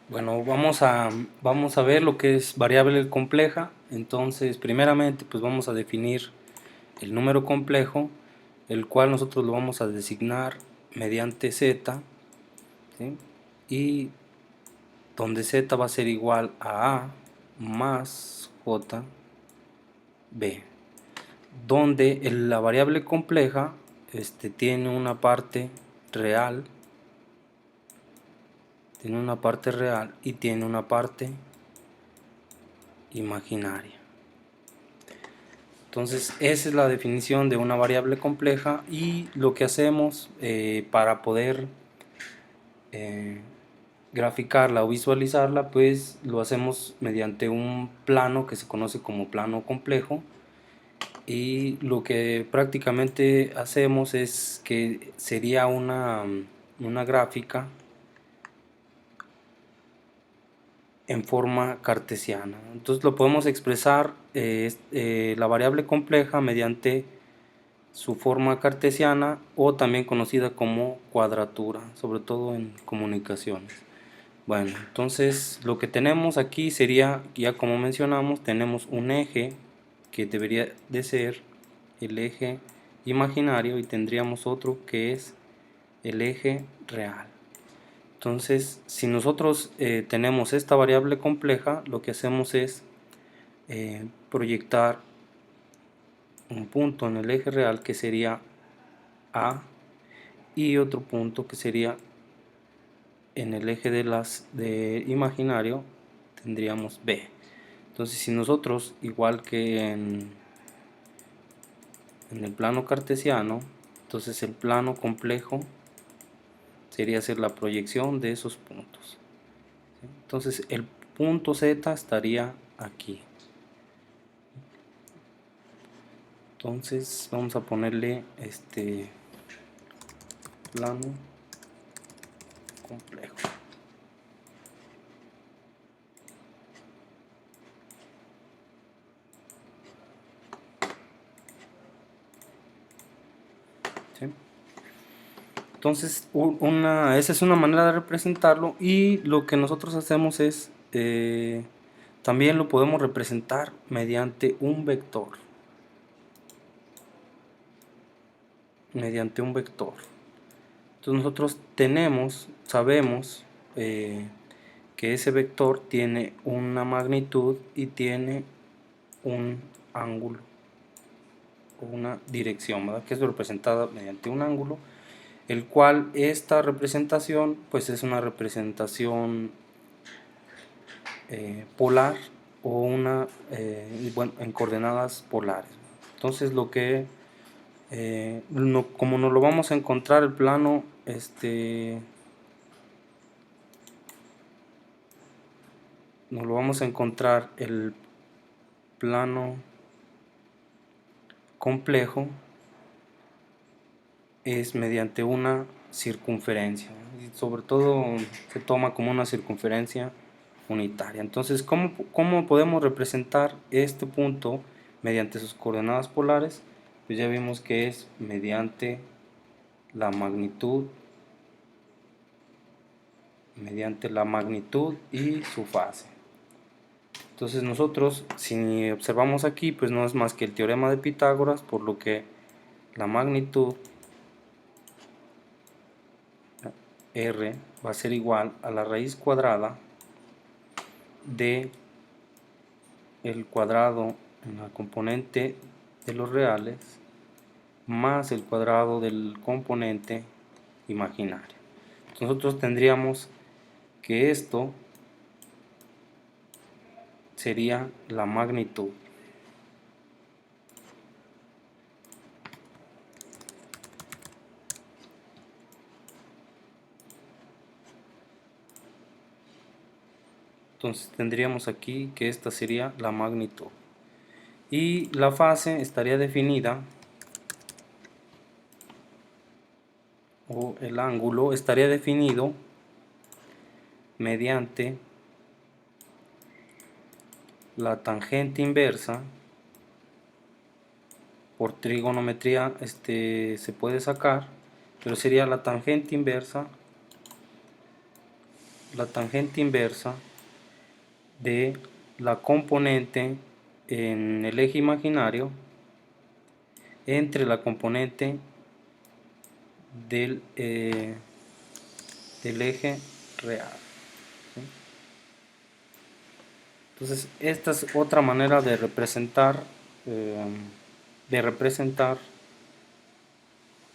Bueno, vamos a ver lo que es variable compleja. Entonces, primeramente, pues vamos a definir el número complejo, el cual nosotros lo vamos a designar mediante z, ¿sí? Y donde z va a ser igual a más j, b, donde la variable compleja tiene una parte real, y tiene una parte imaginaria. Entonces esa es la definición de una variable compleja, y lo que hacemos para poder graficarla o visualizarla, pues lo hacemos mediante un plano que se conoce como plano complejo. Y lo que prácticamente hacemos es que sería una gráfica en forma cartesiana. Entonces lo podemos expresar la variable compleja mediante su forma cartesiana, o también conocida como cuadratura, sobre todo en comunicaciones. Bueno, entonces lo que tenemos aquí sería, ya como mencionamos, tenemos un eje que debería de ser el eje imaginario, y tendríamos otro que es el eje real. Entonces, si nosotros tenemos esta variable compleja, lo que hacemos es proyectar un punto en el eje real, que sería A, y otro punto que sería en el eje de imaginario, tendríamos B. Entonces, si nosotros, igual que en el plano cartesiano, entonces el plano complejo sería hacer la proyección de esos puntos. Entonces el punto Z estaría aquí. Entonces vamos a ponerle este plano complejo. ¿Sí? Entonces esa es una manera de representarlo, y lo que nosotros hacemos es también lo podemos representar mediante un vector. Entonces nosotros sabemos que ese vector tiene una magnitud y tiene un ángulo o una dirección, ¿verdad? Que es representada mediante un ángulo, el cual esta representación pues es una representación polar, o bueno, en coordenadas polares. Entonces como nos lo vamos a encontrar el plano, nos lo vamos a encontrar el plano complejo es mediante una circunferencia, y sobre todo se toma como una circunferencia unitaria. Entonces, ¿cómo podemos representar este punto mediante sus coordenadas polares? Pues ya vimos que es mediante la magnitud y su fase. Entonces nosotros, si observamos aquí, pues no es más que el teorema de Pitágoras, por lo que la magnitud R va a ser igual a la raíz cuadrada de el cuadrado en la componente de los reales más el cuadrado del componente imaginario. Nosotros tendríamos que esto sería la magnitud. Entonces tendríamos aquí que esta sería la magnitud. Y la fase estaría definida, o el ángulo estaría definido mediante la tangente inversa. Por trigonometría se puede sacar, pero sería la tangente inversa la tangente inversa de la componente en el eje imaginario entre la componente del eje real. ¿Sí? Entonces, esta es otra manera eh, de representar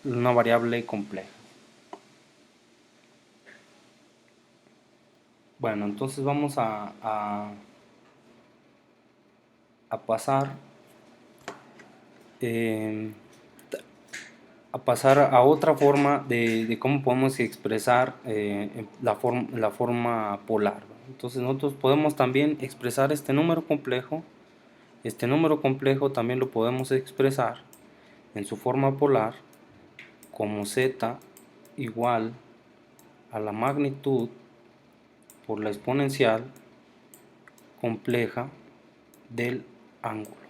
una variable compleja. Bueno, entonces vamos a pasar eh, a pasar a otra forma de cómo podemos expresar la forma polar. Entonces nosotros podemos también expresar este número complejo. Este número complejo también lo podemos expresar en su forma polar como z igual a la magnitud por la exponencial compleja del ángulo.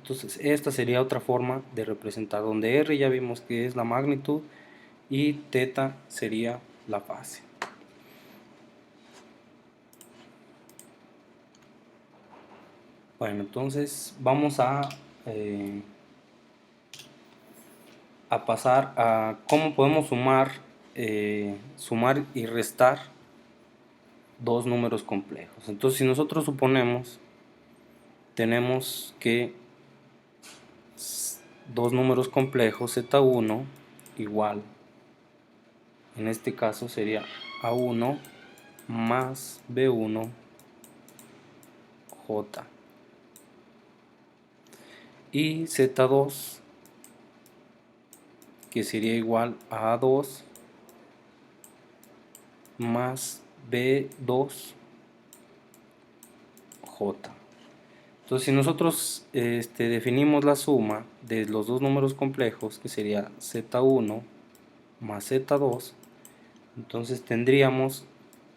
Entonces esta sería otra forma de representar, donde r ya vimos que es la magnitud y θ sería la fase. Bueno, entonces vamos a pasar a cómo podemos sumar y restar dos números complejos. Entonces, si nosotros suponemos, tenemos que dos números complejos, z1 igual, en este caso sería a1 más b1 j, y z2 que sería igual a a2 más b2 j. Entonces, si nosotros definimos la suma de los dos números complejos, que sería z1 más z2, entonces tendríamos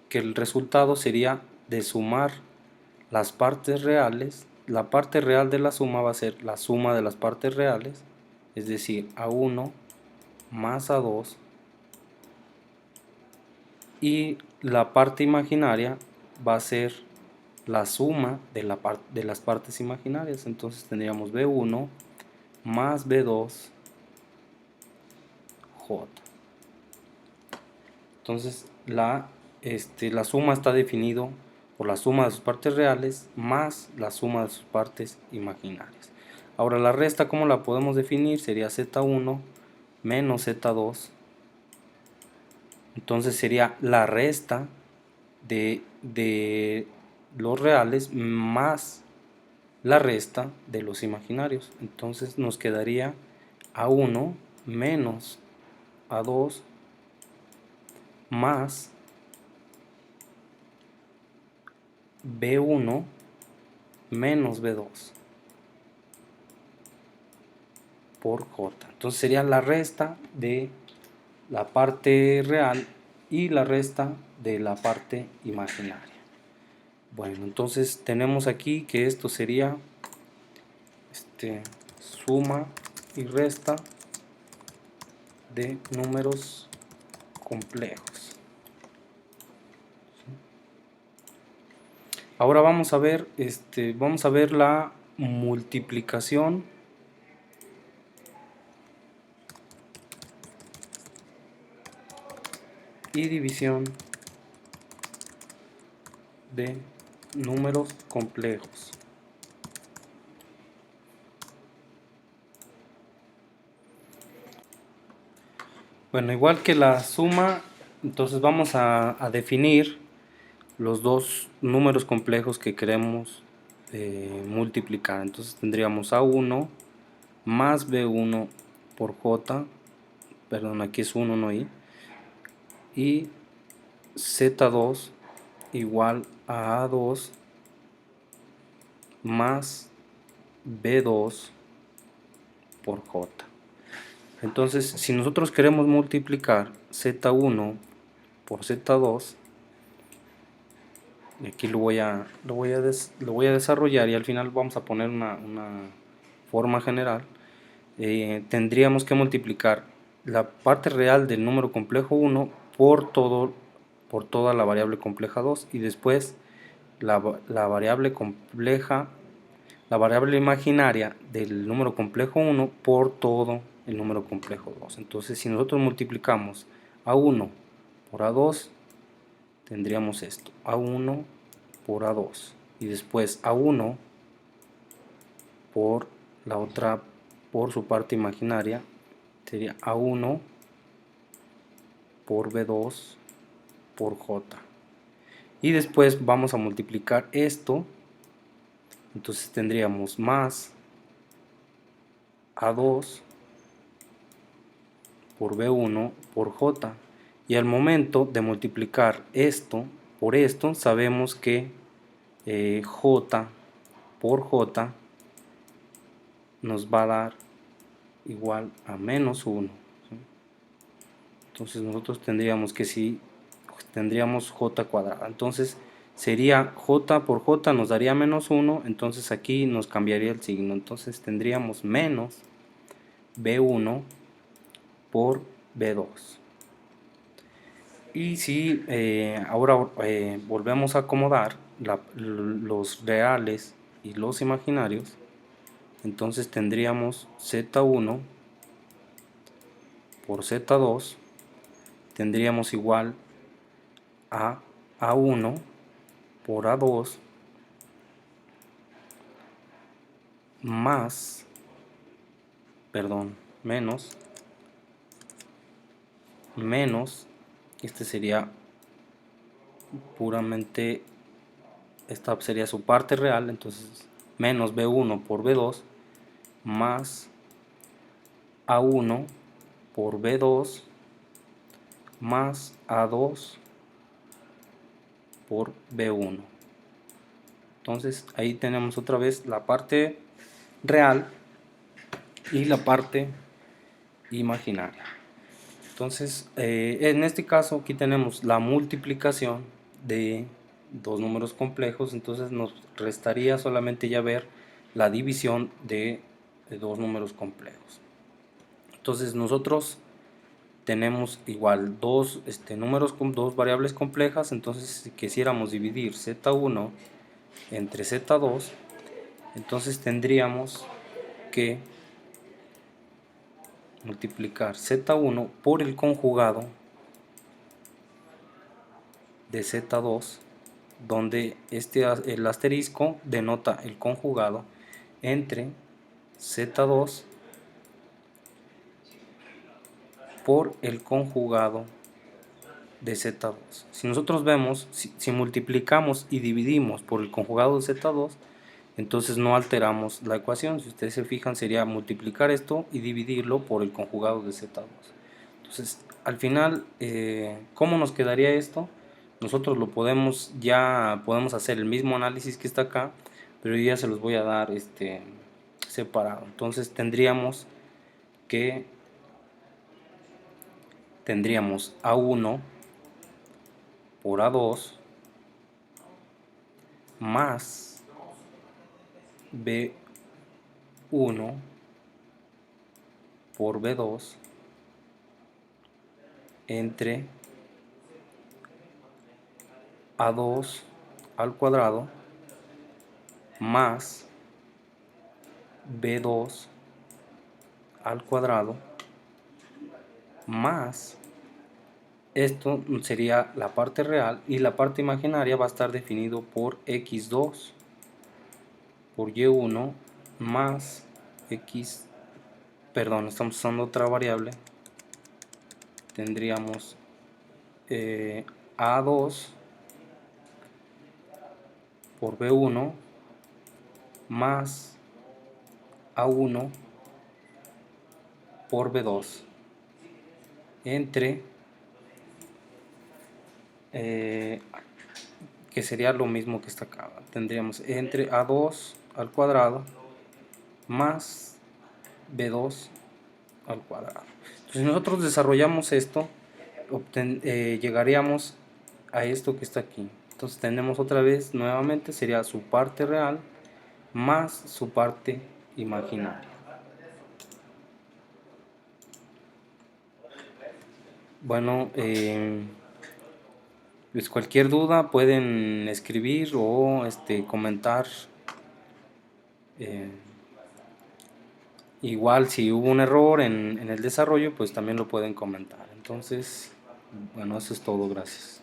que el resultado sería de sumar las partes reales. La parte real de la suma va a ser la suma de las partes reales, es decir, a1 más a2, y la parte imaginaria va a ser la suma de las partes imaginarias. Entonces tendríamos b1 más b2 j. Entonces la suma está definido por la suma de sus partes reales más la suma de sus partes imaginarias. Ahora la resta, ¿cómo la podemos definir? Sería z1 menos z2. Entonces sería la resta de los reales más la resta de los imaginarios. Entonces nos quedaría a1 menos a2 más b1 menos b2 por j. Entonces sería la resta de la parte real y la resta de la parte imaginaria. Bueno, entonces tenemos aquí que esto sería suma y resta de números complejos. Ahora vamos a ver la multiplicación y división de números complejos. Bueno, igual que la suma, entonces vamos a definir los dos números complejos que queremos multiplicar. Entonces tendríamos a1 más b1 por j, perdón, aquí es 1, no i, y z2 igual a a2 más b2 por j. Entonces, si nosotros queremos multiplicar z1 por z2, aquí lo voy a desarrollar y al final vamos a poner una forma general. Tendríamos que multiplicar la parte real del número complejo 1 por todo por toda la variable compleja 2 y después la variable compleja, la variable imaginaria del número complejo 1 por todo el número complejo 2. Entonces si nosotros multiplicamos A1 por A2 tendríamos esto, A1 por A2 y después A1 por la otra, por su parte imaginaria sería A1 por B2 por J. Y después vamos a multiplicar esto, entonces tendríamos más A2 por B1 por J. Y al momento de multiplicar esto por esto, sabemos que J por J nos va a dar igual a menos 1. ¿Sí? Entonces nosotros tendríamos que si tendríamos J cuadrada. Entonces sería J por J nos daría menos 1. Entonces aquí nos cambiaría el signo. Entonces tendríamos menos B1 por B2. Y si ahora volvemos a acomodar los reales y los imaginarios, entonces tendríamos Z1 por Z2 tendríamos igual a A1 por A2 más, perdón, menos, este sería puramente, esta sería su parte real, entonces menos B1 por B2 más A1 por B2 más A2 por B1. Entonces ahí tenemos otra vez la parte real y la parte imaginaria. Entonces en este caso aquí tenemos la multiplicación de dos números complejos, entonces nos restaría solamente ya ver la división de dos números complejos. Entonces nosotros tenemos igual dos números con dos variables complejas, entonces si quisiéramos dividir Z1 entre Z2, entonces tendríamos que multiplicar Z1 por el conjugado de Z2, donde el asterisco denota el conjugado entre Z2 por el conjugado de Z2. Si nosotros vemos, si multiplicamos y dividimos por el conjugado de Z2, entonces no alteramos la ecuación. Si ustedes se fijan, sería multiplicar esto y dividirlo por el conjugado de Z2. Entonces, al final, ¿cómo nos quedaría esto? Nosotros lo podemos hacer el mismo análisis que está acá, pero ya se los voy a dar separado. Entonces tendríamos A1 por A2 más B1 por B2 entre A2 al cuadrado más B2 al cuadrado más, esto sería la parte real y la parte imaginaria va a estar definido por x2 por y1 más x, perdón, estamos usando otra variable, tendríamos A2 por B1 más A1 por B2 entre que sería lo mismo que está acá, tendríamos entre A2 al cuadrado más B2 al cuadrado. Entonces, si nosotros desarrollamos esto, llegaríamos a esto que está aquí. Entonces tenemos otra vez, nuevamente sería su parte real más su parte imaginaria. Bueno, Pues cualquier duda pueden escribir o comentar. eh, Igual si hubo un error en el desarrollo, pues también lo pueden comentar. Entonces, bueno, eso es todo, gracias.